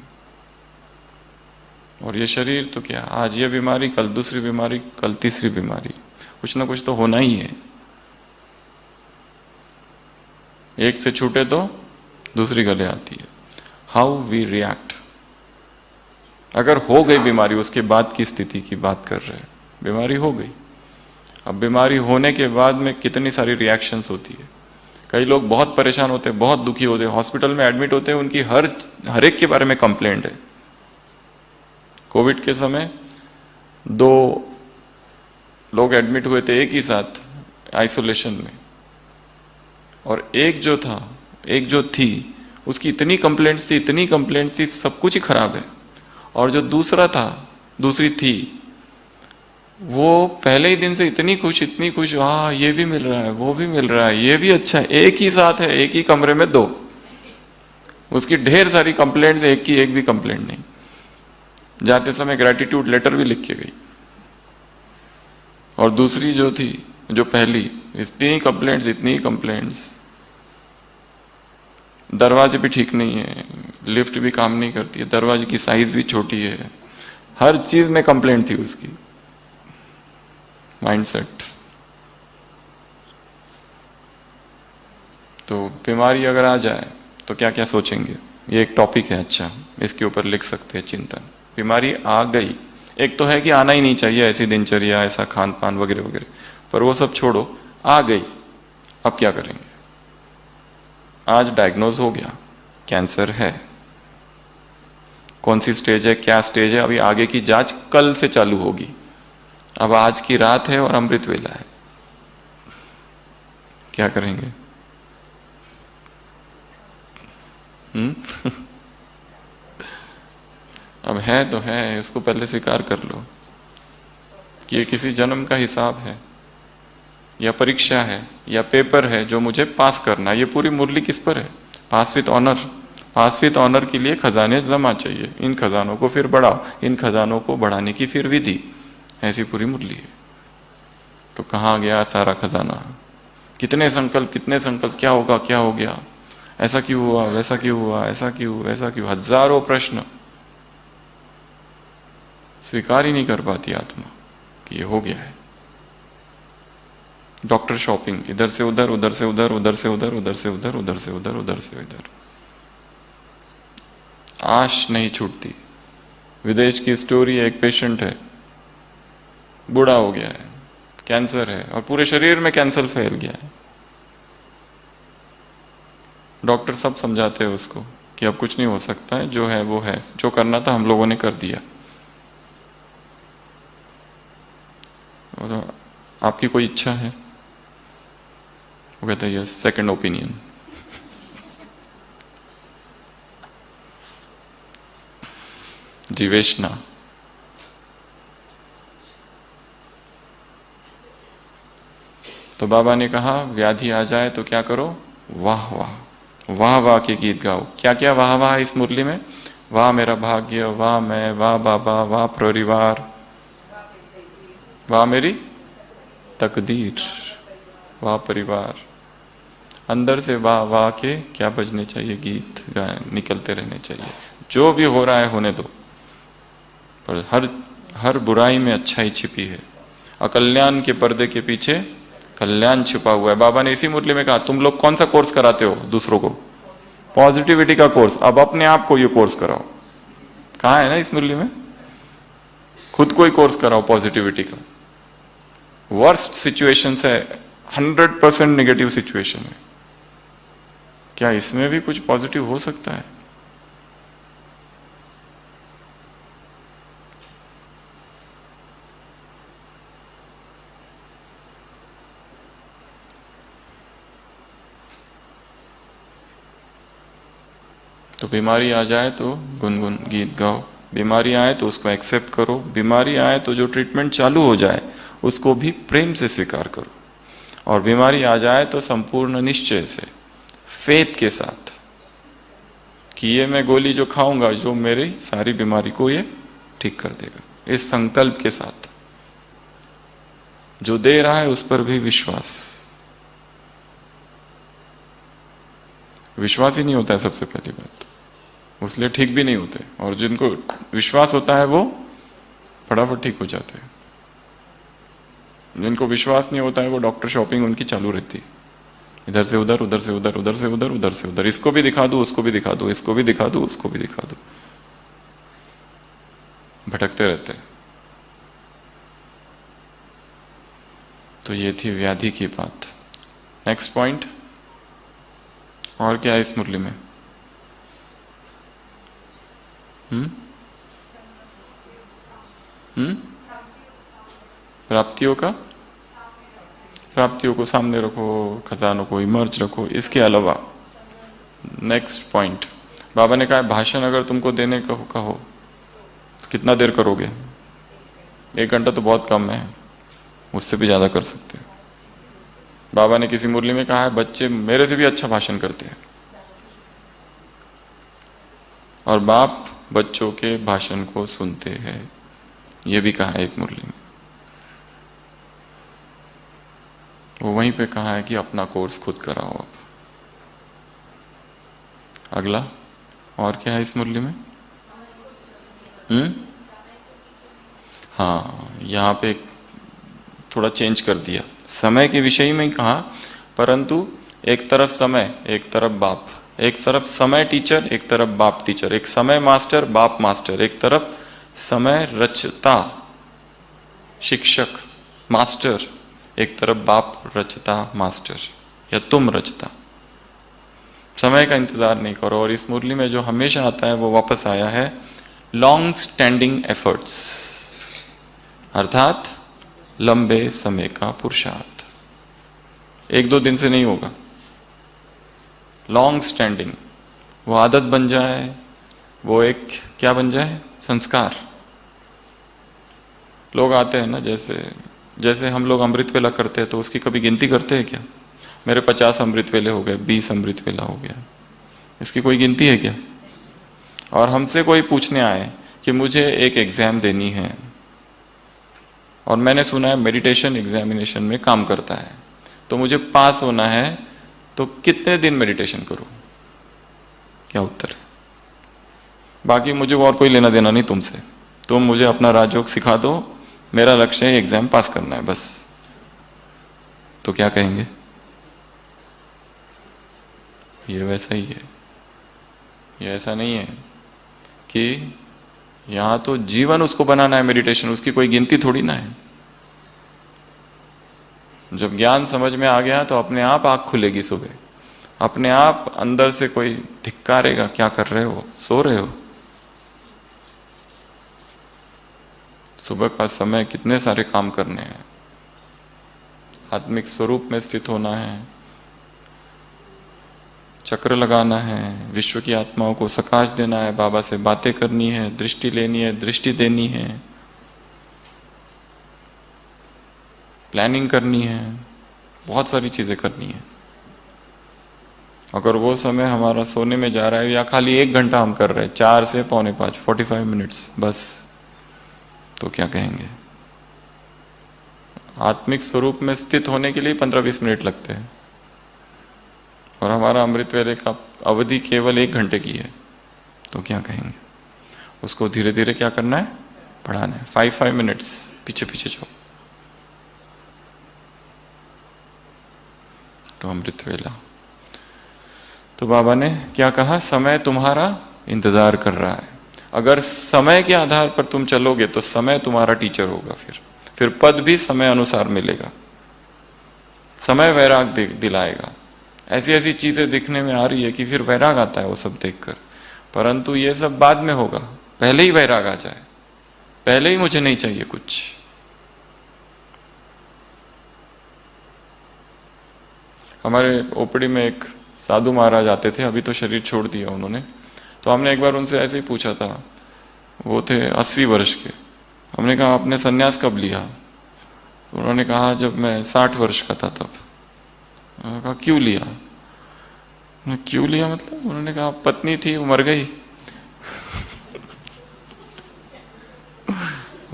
और ये शरीर तो क्या, आज ये बीमारी, कल दूसरी बीमारी, कल तीसरी बीमारी, कुछ ना कुछ तो होना ही है। एक से छूटे तो दूसरी गले आती है। How we react. अगर हो गई बीमारी, उसके बाद की स्थिति की बात कर रहे हैं, बीमारी हो गई, अब बीमारी होने के बाद में कितनी सारी रिएक्शंस होती है। कई लोग बहुत परेशान होते हैं, बहुत दुखी होते हैं, हॉस्पिटल में एडमिट होते हैं, उनकी हर एक के बारे में कंप्लेंट है। कोविड के समय 2 लोग एडमिट हुए थे एक ही साथ आइसोलेशन में, और एक जो थी उसकी इतनी कंप्लेंट्स थी, इतनी कंप्लेंट्स थी, सब कुछ ही खराब है। और जो दूसरी थी, वो पहले ही दिन से इतनी खुश, हाँ ये भी मिल रहा है, वो भी मिल रहा है, ये भी अच्छा है, एक ही साथ है, एक ही कमरे में 2। उसकी ढेर सारी कंप्लेंट्स, एक की एक भी कंप्लेंट नहीं। जाते समय ग्रेटिट्यूड लेटर भी लिख के गई। और दूसरी जो पहली, इतनी कंप्लेंट्स, दरवाजे भी ठीक नहीं है, लिफ्ट भी काम नहीं करती है, दरवाजे की साइज भी छोटी है, हर चीज में कंप्लेंट थी उसकी। माइंडसेट। तो बीमारी अगर आ जाए तो क्या क्या सोचेंगे, ये एक टॉपिक है, अच्छा इसके ऊपर लिख सकते हैं चिंतन। बीमारी आ गई, एक तो है कि आना ही नहीं चाहिए, ऐसी दिनचर्या, ऐसा खान पान वगैरह वगैरह, पर वो सब छोड़ो, आ गई, अब क्या करेंगे? आज डायग्नोज हो गया, कैंसर है, कौन सी स्टेज है, क्या स्टेज है, अभी आगे की जांच कल से चालू होगी। अब आज की रात है और अमृत वेला है, क्या करेंगे? अब है तो है, इसको पहले स्वीकार कर लो कि ये किसी जन्म का हिसाब है, या परीक्षा है, या पेपर है जो मुझे पास करना है। ये पूरी मुरली किस पर है? Pass with honour. Pass with honour के लिए खजाने जमा चाहिए, इन खजानों को फिर बढ़ाओ, इन खजानों को बढ़ाने की फिर विधि, ऐसी पूरी मुरली है। तो कहाँ गया सारा खजाना? कितने संकल्प, क्या होगा, क्या हो गया, ऐसा क्यों हुआ, वैसा क्यों हुआ, ऐसा क्यों, वैसा क्यों, हजारों प्रश्न। स्वीकार ही नहीं कर पाती आत्मा कि ये हो गया है। डॉक्टर शॉपिंग, इधर से उधर, उधर से उधर, उधर से उधर, उधर से उधर, उधर से उधर, उधर से इधर, आश नहीं छूटती। विदेश की स्टोरी है, एक पेशेंट है, बूढ़ा हो गया है, कैंसर है और पूरे शरीर में कैंसर फैल गया है। डॉक्टर सब समझाते हैं उसको कि अब कुछ नहीं हो सकता है, जो है वो है, जो करना था हम लोगों ने कर दिया, और आपकी कोई इच्छा है? वो कहता है यस, सेकंड ओपिनियन। जीवेशना, तो बाबा ने कहा व्याधि आ जाए तो क्या करो? वाह वाह, वाह वाह के गीत गाओ। क्या क्या वाह वाह इस मुरली में? वाह मेरा भाग्य, वाह मैं, वाह बाबा, वाह परिवार, वाह मेरी तकदीर, वाह परिवार। अंदर से वाह वाह के क्या बजने चाहिए? गीत निकलते रहने चाहिए। जो भी हो रहा है होने दो, पर हर बुराई में अच्छाई छिपी है। अकल्याण के पर्दे के पीछे कल्याण छिपा हुआ है। बाबा ने इसी मुरली में कहा, तुम लोग कौन सा कोर्स कराते हो दूसरों को? पॉजिटिविटी का कोर्स। अब अपने आप को ये कोर्स कराओ। कहा है ना इस मुरली में, खुद को ही कोर्स कराओ पॉजिटिविटी का। वर्स्ट सिचुएशन है, 100% नेगेटिव सिचुएशन है, क्या इसमें भी कुछ पॉजिटिव हो सकता है? तो बीमारी आ जाए तो गुनगुन गीत गाओ, बीमारी आए तो उसको एक्सेप्ट करो, बीमारी आए तो जो ट्रीटमेंट चालू हो जाए उसको भी प्रेम से स्वीकार करो, और बीमारी आ जाए तो संपूर्ण निश्चय से, फेथ के साथ कि ये मैं गोली जो खाऊंगा जो मेरी सारी बीमारी को ये ठीक कर देगा, इस संकल्प के साथ। जो दे रहा है उस पर भी विश्वास। विश्वास ही नहीं होता है सबसे पहली बात, उसलिए ठीक भी नहीं होते, और जिनको विश्वास होता है वो फटाफट ठीक हो जाते हैं। जिनको विश्वास नहीं होता है वो डॉक्टर शॉपिंग उनकी चालू रहती है, इधर से उधर, उधर से उधर, उधर से उधर, उधर से उधर, इसको भी दिखा दो, उसको भी दिखा दो, इसको भी दिखा दो, उसको भी दिखा दो, भटकते रहते हैं। तो ये थी व्याधि की बात। नेक्स्ट पॉइंट, और क्या है इस मुरली में? प्राप्तियों को सामने रखो, खजानों को इमर्ज रखो। इसके अलावा नेक्स्ट पॉइंट, बाबा ने कहा भाषण अगर तुमको देने का कहो तो कितना देर करोगे? 1 घंटा तो बहुत कम है, उससे भी ज्यादा कर सकते हैं। बाबा ने किसी मुरली में कहा है बच्चे मेरे से भी अच्छा भाषण करते हैं, और बाप बच्चों के भाषण को सुनते हैं, ये भी कहा है एक मुरली में। वो वहीं पे कहा है कि अपना कोर्स खुद कराओ। अब अगला और क्या है इस मुरली में? हाँ, यहाँ पे थोड़ा चेंज कर दिया, समय के विषय में ही कहा, परंतु एक तरफ समय, एक तरफ बाप, एक तरफ समय टीचर, एक तरफ बाप टीचर, एक समय मास्टर बाप मास्टर, एक तरफ समय रचता शिक्षक मास्टर, एक तरफ बाप रचता मास्टर या तुम रचता। समय का इंतजार नहीं करो। और इस मुरली में जो हमेशा आता है वो वापस आया है, लॉन्ग स्टैंडिंग एफर्ट्स, अर्थात लंबे समय का पुरुषार्थ। एक दो दिन से नहीं होगा, लॉन्ग स्टैंडिंग, वो आदत बन जाए, वो एक क्या बन जाए, संस्कार। लोग आते हैं ना, जैसे हम लोग अमृत वेला करते हैं तो उसकी कभी गिनती करते हैं क्या? मेरे 50 अमृत वेले हो गए, 20 अमृत वेला हो गया, इसकी कोई गिनती है क्या? और हमसे कोई पूछने आए कि मुझे एक एग्जाम देनी है और मैंने सुना है मेडिटेशन एग्जामिनेशन में काम करता है, तो मुझे पास होना है, तो कितने दिन मेडिटेशन करूं? क्या उत्तर है? बाकी मुझे और कोई लेना देना नहीं तुमसे, तुम मुझे अपना राजयोग सिखा दो, मेरा लक्ष्य है एग्जाम पास करना है बस। तो क्या कहेंगे? ये वैसा ही है। ये ऐसा नहीं है कि यहां तो जीवन उसको बनाना है मेडिटेशन, उसकी कोई गिनती थोड़ी ना है। जब ज्ञान समझ में आ गया तो अपने आप आंख खुलेगी सुबह, अपने आप अंदर से कोई धिक्कारेगा, क्या कर रहे हो, सो रहे हो? सुबह का समय कितने सारे काम करने हैं, आत्मिक स्वरूप में स्थित होना है, चक्र लगाना है, विश्व की आत्माओं को सकाश देना है, बाबा से बातें करनी है, दृष्टि लेनी है, दृष्टि देनी है, प्लानिंग करनी है, बहुत सारी चीजें करनी है। अगर वो समय हमारा सोने में जा रहा है या खाली 1 घंटा हम कर रहे हैं, 4 से 4:45, 45 मिनट्स बस, तो क्या कहेंगे? आत्मिक स्वरूप में स्थित होने के लिए 15-20 मिनट लगते हैं और हमारा अमृत वेले का अवधि केवल 1 घंटे की है, तो क्या कहेंगे? उसको धीरे धीरे क्या करना है, बढ़ाना है। 5 मिनट्स पीछे पीछे जाओ तो अमृत वेला। तो बाबा ने क्या कहा, समय तुम्हारा इंतजार कर रहा है। अगर समय के आधार पर तुम चलोगे तो समय तुम्हारा टीचर होगा, फिर पद भी समय अनुसार मिलेगा। समय वैराग दिलाएगा। ऐसी ऐसी चीजें दिखने में आ रही है कि फिर वैराग आता है वो सब देखकर, परंतु ये सब बाद में होगा, पहले ही वैराग आ जाए, पहले ही मुझे नहीं चाहिए कुछ। हमारे ओपड़ी में एक साधु महाराज आते थे, अभी तो शरीर छोड़ दिया उन्होंने, तो हमने एक बार उनसे ऐसे ही पूछा था, वो थे 80 वर्ष के। हमने कहा आपने सन्यास कब लिया? तो उन्होंने कहा जब मैं 60 वर्ष का था तब। उन्होंने कहा क्यों लिया? क्यों लिया मतलब? उन्होंने कहा पत्नी थी, वो मर गई,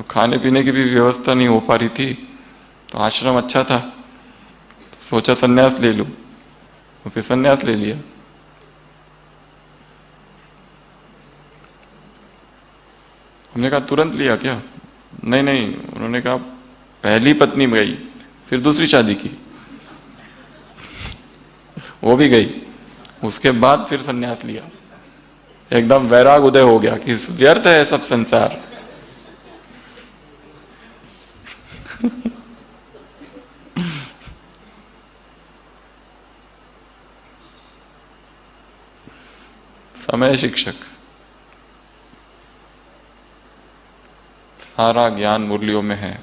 खाने पीने की भी व्यवस्था नहीं हो पा रही थी, तो आश्रम अच्छा था, तो सोचा सन्यास ले लूं, और फिर सन्यास ले लिया। हमने कहा तुरंत लिया क्या? नहीं नहीं, उन्होंने कहा पहली पत्नी गई, फिर दूसरी शादी की, वो भी गई, उसके बाद फिर सन्यास लिया। एकदम वैराग उदय हो गया कि व्यर्थ है सब संसार। समय शिक्षक, सारा ज्ञान मुरलियों में है।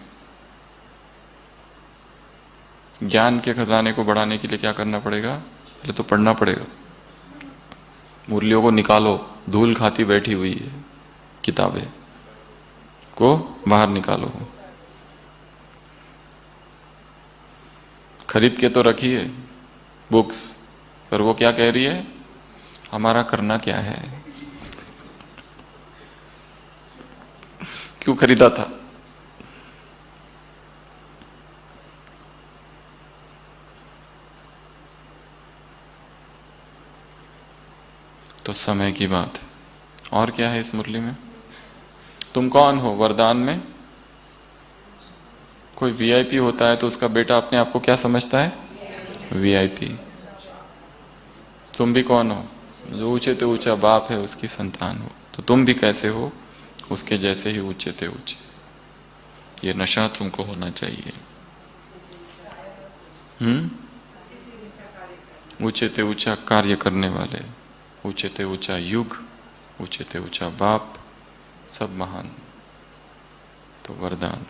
ज्ञान के खजाने को बढ़ाने के लिए क्या करना पड़ेगा? पहले तो पढ़ना पड़ेगा। मुरलियों को निकालो, धूल खाती बैठी हुई है किताबें को बाहर निकालो। खरीद के तो रखी है बुक्स, पर वो क्या कह रही है, हमारा करना क्या है, क्यों खरीदा था? तो समय की बात। और क्या है इस मुरली में? तुम कौन हो? वरदान में कोई वीआईपी होता है तो उसका बेटा अपने आप को क्या समझता है? वीआईपी। तुम भी कौन हो? जो ऊंचे से ऊंचा बाप है उसकी संतान हो, तो तुम भी कैसे हो? उसके जैसे ही ऊंचे से ऊंचे। ये नशा तुमको होना चाहिए। ऊंचे से ऊंचा कार्य करने वाले, ऊंचे से ऊंचा युग, ऊंचे से ऊंचा बाप, सब महान। तो वरदान।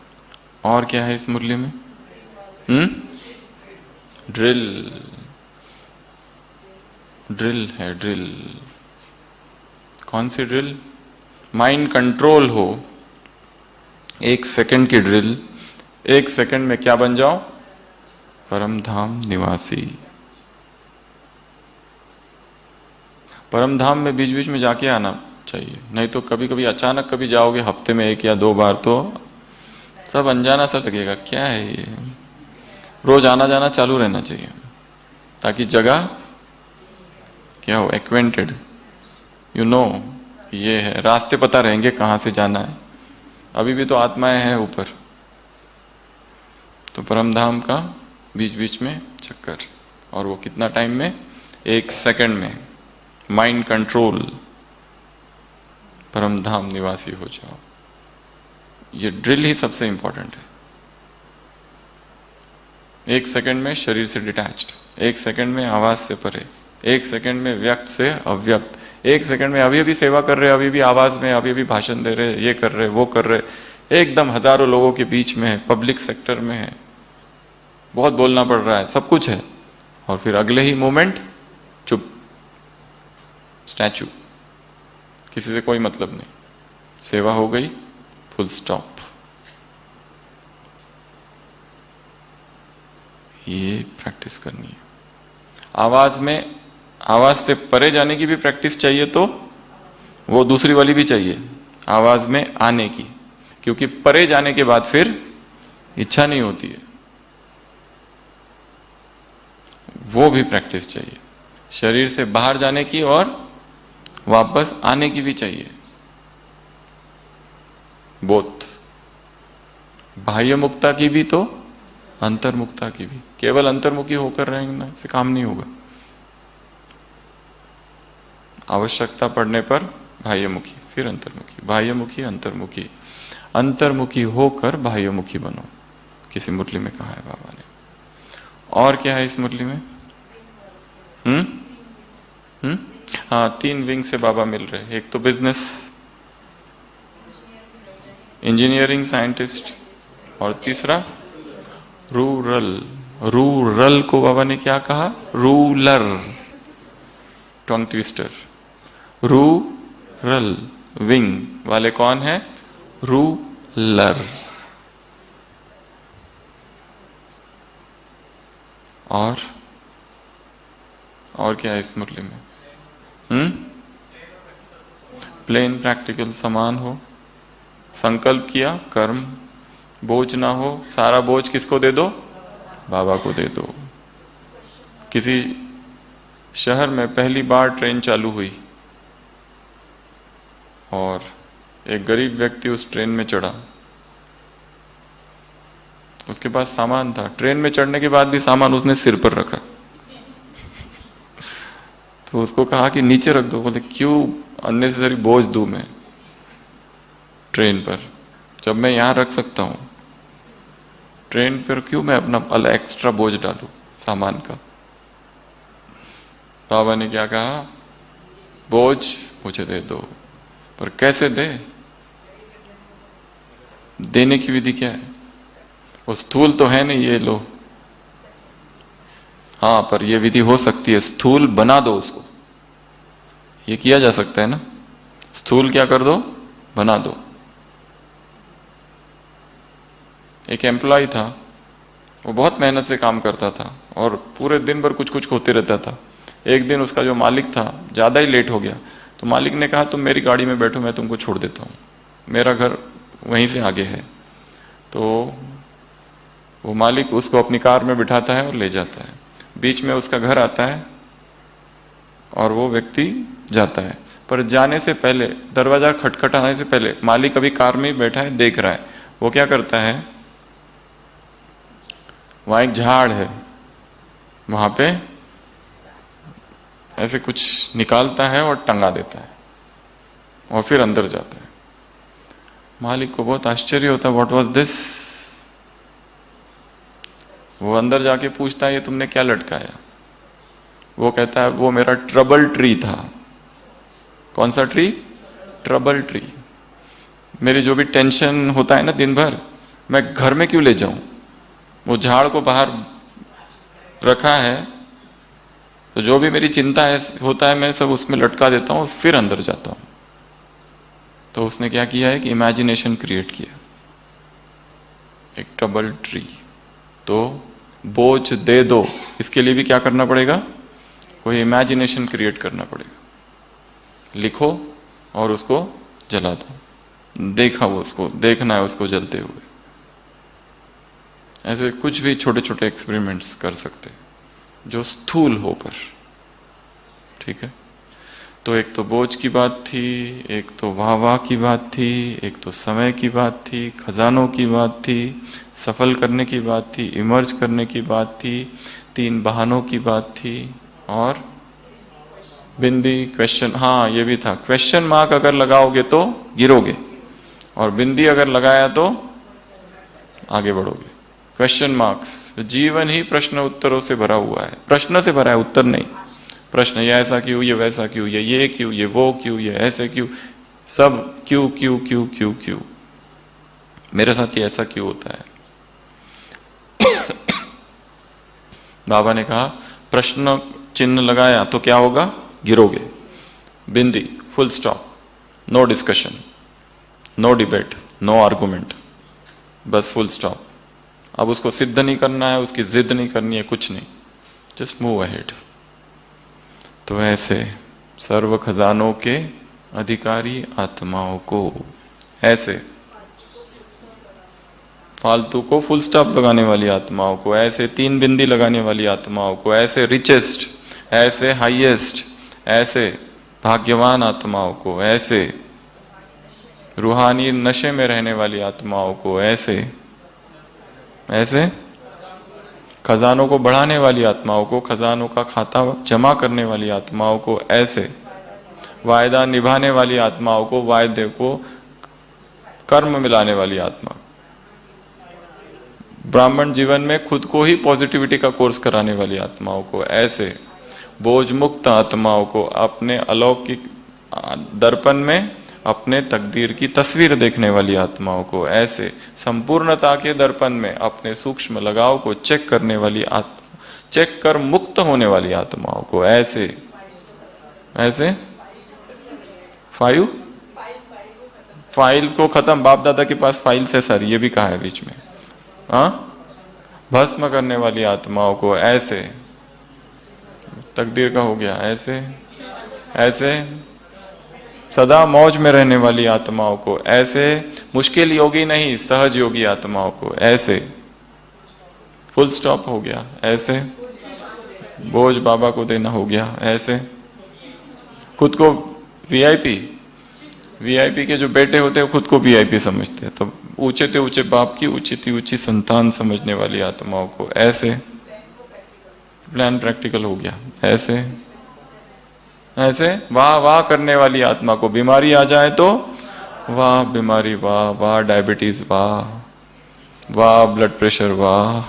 और क्या है इस मुरली में? ड्रिल। ड्रिल है, ड्रिल। कौन सी ड्रिल? माइंड कंट्रोल हो। 1 सेकंड की ड्रिल। 1 सेकंड में क्या बन जाओ? परम धाम निवासी। परम धाम में बीच बीच में जाके आना चाहिए, नहीं तो कभी कभी अचानक कभी जाओगे हफ्ते में 1 या 2 बार तो सब अनजाना सा लगेगा, क्या है ये। रोज आना जाना चालू रहना चाहिए ताकि जगह क्या हो, एक्वेंटेड, यू नो ये है, रास्ते पता रहेंगे कहाँ से जाना है। अभी भी तो आत्माएं हैं ऊपर, तो परम धाम का बीच बीच में चक्कर। और वो कितना टाइम में? 1 सेकंड में माइंड कंट्रोल, परम धाम निवासी हो जाओ। ये ड्रिल ही सबसे इंपॉर्टेंट है। 1 सेकंड में शरीर से डिटैच्ड, 1 सेकंड में आवाज से परे, 1 सेकंड में व्यक्त से अव्यक्त, 1 सेकंड में अभी अभी सेवा कर रहे, अभी भी आवाज में, अभी अभी भाषण दे रहे, ये कर रहे, वो कर रहे, एकदम हजारों लोगों के बीच में है, पब्लिक सेक्टर में है, बहुत बोलना पड़ रहा है, सब कुछ है, और फिर अगले ही मोमेंट चुप, स्टैचू, किसी से कोई मतलब नहीं, सेवा हो गई, फुल स्टॉप। ये प्रैक्टिस करनी है। आवाज में, आवाज से परे जाने की भी प्रैक्टिस चाहिए, तो वो दूसरी वाली भी चाहिए, आवाज में आने की, क्योंकि परे जाने के बाद फिर इच्छा नहीं होती है, वो भी प्रैक्टिस चाहिए। शरीर से बाहर जाने की और वापस आने की भी चाहिए, बोथ। बाह्य मुक्ता की भी तो अंतर्मुक्ता की भी। केवल अंतर्मुखी होकर रहने से काम नहीं होगा, आवश्यकता पड़ने पर बाह्यमुखी, फिर अंतर्मुखी, बाह्यमुखी, अंतर्मुखी, अंतर्मुखी होकर बाह्यमुखी बनो, किसी मुरली में कहा है बाबा ने। और क्या है इस मुरली में? हाँ, 3 विंग से बाबा मिल रहे हैं। एक तो बिजनेस, इंजीनियरिंग, साइंटिस्ट, और तीसरा रूरल। रूरल को बाबा ने क्या कहा? Ruler, tongue twister. Rural wing वाले कौन है? रूलर। और क्या है इस मुरली में? प्लेन प्रैक्टिकल समान हो, संकल्प किया, कर्म, बोझ ना हो, सारा बोझ किसको दे दो? बाबा को दे दो। किसी शहर में पहली बार ट्रेन चालू हुई और एक गरीब व्यक्ति उस ट्रेन में चढ़ा, उसके पास सामान था, ट्रेन में चढ़ने के बाद भी सामान उसने सिर पर रखा। तो उसको कहा कि नीचे रख दो। बोले क्यों अननेसेसरी बोझ दूं मैं ट्रेन पर, जब मैं यहां रख सकता हूं, ट्रेन पर क्यों मैं अपना एक्स्ट्रा बोझ डालूं सामान का। बाबा ने क्या कहा? बोझ मुझे दे दो। पर कैसे दे? देने की विधि क्या है? वो स्थूल तो है नहीं, ये लो। हाँ, पर ये विधि हो सकती है, स्थूल बना दो उसको, ये किया जा सकता है ना। स्थूल क्या कर दो? बना दो। एक एम्प्लॉय था, वो बहुत मेहनत से काम करता था और पूरे दिन भर कुछ कुछ होते रहता था। एक दिन उसका जो मालिक था ज़्यादा ही लेट हो गया, तो मालिक ने कहा तुम मेरी गाड़ी में बैठो, मैं तुमको छोड़ देता हूँ, मेरा घर वहीं से आगे है। तो वो मालिक उसको अपनी कार में बिठाता है और ले जाता है। बीच में उसका घर आता है और वो व्यक्ति जाता है, पर जाने से पहले, दरवाजा खटखटाने से पहले, मालिक अभी कार में ही बैठा है, देख रहा है। वो क्या करता है? वहां एक झाड़ है, वहां पे ऐसे कुछ निकालता है और टंगा देता है और फिर अंदर जाता है। मालिक को बहुत आश्चर्य होता है, व्हाट वाज दिस। वो अंदर जाके पूछता है ये तुमने क्या लटकाया। वो कहता है वो मेरा ट्रबल ट्री था। कौन सा ट्री? Trouble tree. मेरी जो भी टेंशन होता है ना दिन भर, मैं घर में क्यों ले जाऊं? वो झाड़ को बाहर रखा है, तो जो भी मेरी चिंता है होता है मैं सब उसमें लटका देता हूं और फिर अंदर जाता हूं। तो उसने क्या किया है कि इमेजिनेशन क्रिएट किया, एक ट्रबल ट्री। तो बोझ दे दो, इसके लिए भी क्या करना पड़ेगा? कोई इमेजिनेशन क्रिएट करना पड़ेगा। लिखो और उसको जला दो। देखा वो, उसको देखना है उसको जलते हुए। ऐसे कुछ भी छोटे छोटे एक्सपेरिमेंट्स कर सकते जो स्थूल हो पर, ठीक है। तो एक तो बोझ की बात थी, एक तो वाह वाह की बात थी, एक तो समय की बात थी, खजानों की बात थी, सफल करने की बात थी, इमर्ज करने की बात थी, 3 बहानों की बात थी, और बिंदी क्वेश्चन, हाँ ये भी था, क्वेश्चन मार्क अगर लगाओगे तो गिरोगे और बिंदी अगर लगाया तो आगे बढ़ोगे। क्वेश्चन मार्क्स, जीवन ही प्रश्न उत्तरों से भरा हुआ है। प्रश्न से भरा है, उत्तर नहीं। प्रश्न, ये ऐसा क्यों, ये वैसा क्यों, ये क्यों, ये वो क्यों, ये ऐसे क्यों, सब क्यों क्यों क्यों क्यों क्यों, मेरे साथ ये ऐसा क्यों होता है। बाबा ने कहा प्रश्न चिन्ह लगाया तो क्या होगा? गिरोगे। बिंदी, full stop, no discussion, no debate, no argument, बस फुल स्टॉप। अब उसको सिद्ध नहीं करना है, उसकी जिद नहीं करनी है, कुछ नहीं, जस्ट मूव अहेड। तो ऐसे सर्व खजानों के अधिकारी आत्माओं को, ऐसे फालतू को फुल स्टॉप लगाने वाली आत्माओं को, ऐसे 3 बिंदी लगाने वाली आत्माओं को, ऐसे रिचेस्ट, ऐसे हाईएस्ट, ऐसे भाग्यवान आत्माओं को, ऐसे रूहानी नशे में रहने वाली आत्माओं को, ऐसे ऐसे खजानों को बढ़ाने वाली आत्माओं को, खजानों का खाता जमा करने वाली आत्माओं को, ऐसे वायदा निभाने वाली आत्माओं को, वायदे को कर्म मिलाने वाली आत्मा, ब्राह्मण जीवन में खुद को ही पॉजिटिविटी का कोर्स कराने वाली आत्माओं को, ऐसे बोझ मुक्त आत्माओं को, अपने अलौकिक दर्पण में अपने तकदीर की तस्वीर देखने वाली आत्माओं को, ऐसे संपूर्णता के दर्पण में अपने सूक्ष्म लगाव को चेक करने वाली आत्मा, चेक कर मुक्त होने वाली आत्माओं को, ऐसे ऐसे 5 फाइल को खत्म, बाप दादा के पास फाइल्स है सर, ये भी कहा है बीच में, हाँ, भस्म करने वाली आत्माओं को, ऐसे तकदीर का हो गया, ऐसे ऐसे सदा मौज में रहने वाली आत्माओं को, ऐसे मुश्किल योगी नहीं सहज योगी आत्माओं को, ऐसे फुल स्टॉप हो गया, ऐसे बोझ बाबा को देना हो गया, ऐसे खुद को वीआईपी के जो बेटे होते हैं खुद को वीआईपी समझते हैं, तो ऊंचे से ऊंचे बाप की ऊंची ऊंची संतान समझने वाली आत्माओं को, ऐसे प्लान प्रैक्टिकल हो गया, ऐसे ऐसे वाह वाह करने वाली आत्मा को, बीमारी आ जाए तो वाह बीमारी, वाह वाह डायबिटीज, वाह वाह ब्लड प्रेशर, वाह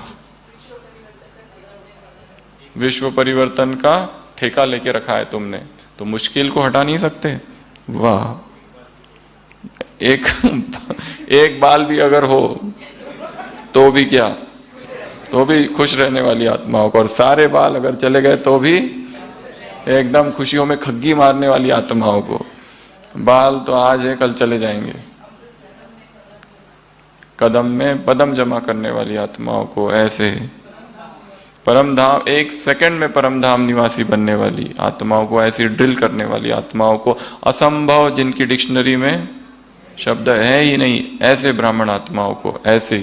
विश्व परिवर्तन का ठेका लेके रखा है तुमने, तो मुश्किल को हटा नहीं सकते, वाह एक बाल भी अगर हो तो भी क्या, तो भी खुश रहने वाली आत्माओं को, और सारे बाल अगर चले गए तो भी एकदम खुशियों में खग्गी मारने वाली आत्माओं को, बाल तो आज है कल चले जाएंगे, कदम में पदम जमा करने वाली आत्माओं को, ऐसे परम धाम, 1 सेकंड में परम धाम निवासी बनने वाली आत्माओं को, ऐसी ड्रिल करने वाली आत्माओं को, असंभव जिनकी डिक्शनरी में शब्द है ही नहीं, ऐसे ब्राह्मण आत्माओं को, ऐसे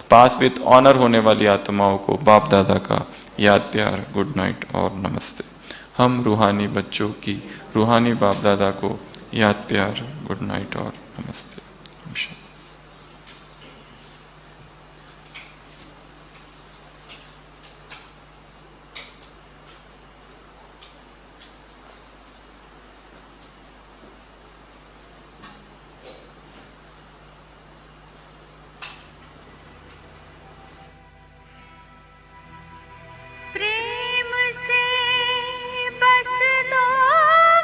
पास विथ ऑनर होने वाली आत्माओं को बाप दादा का याद प्यार, गुड नाइट और नमस्ते। हम रूहानी बच्चों की रूहानी बाप दादा को याद प्यार, गुड नाइट और नमस्ते।